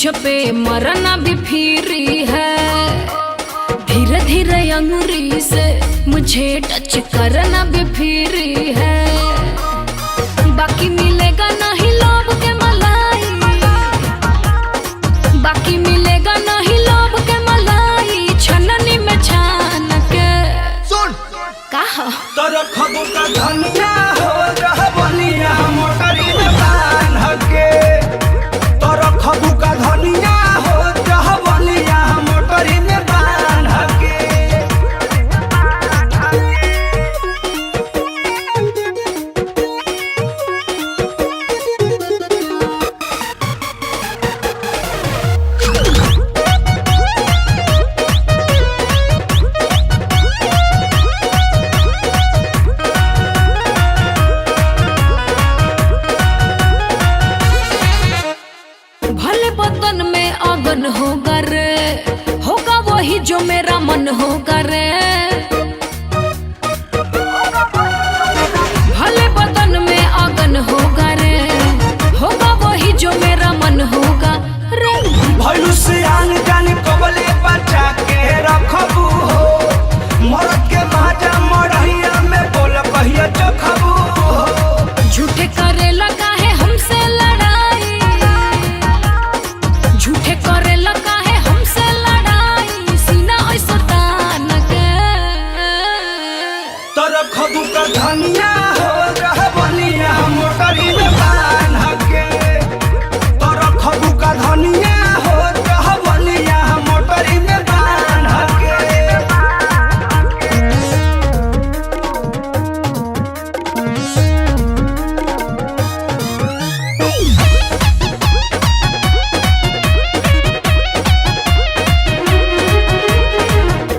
मुझ पे मरना भी फ्री है। धीरे धीरे अंगुरी से मुझे टच करना भी फ्री है। बाकी मिलेगा नहीं लोभ के मलाई, बाकी मिलेगा नहीं लोभ के मलाई। छननी में छान के सुन कहा तोर खबू का धनिया हो रहा बनिया मोटरी में बांध के। तोर खबू का धनिया हो रहा बनिया मोटरी में बांध के। भले बदन में अगन होगा रे, होगा वही जो मेरा मन होगा रे। भले बदन में अगन होगा रे, होगा वही जो मेरा मन होगा रे। भलू से आन जान कबले बचा के रखबू हो। मरद के माजा मरहिया में बोल कहिया चखबू हो। झूठे करे लगा है हमसे लड़ाई, झूठे करे लगा है हमसे लड़ाई। सीना ऐसा तान के तोर खबू का धनिया हो रहा बनिया मोटरी में बांध के। तोर खबू का धनिया हो रहा बनिया मोटरी में बांध के।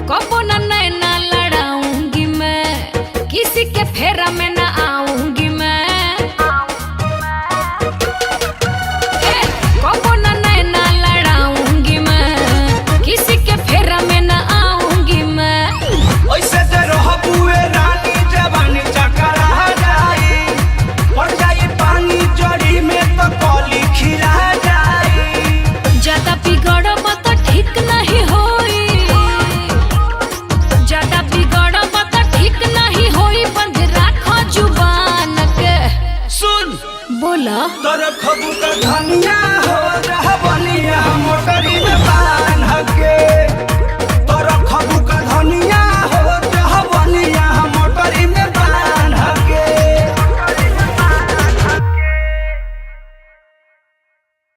कबो न नैना लड़ाऊंगी मैं, किसी के फेरा में न आऊंगी मैं। कबो न नैना लड़ाऊंगी मैं, किसी के फेरा में न आऊंगी मैं। ऐसे जे रहबुए रानी जवानी चकरा जाई। पड़ जाई पानी जड़ी में तो कली खिला जाई। ज्यादा बिगड़ब तो ठीक नहीं होई, ज्यादा बिगड़ब तो ठीक नहीं होई। बंद राखो जुबान के। सुन बोला तोर खबू का धनिया हो रहा बनिया मोटरी में बांध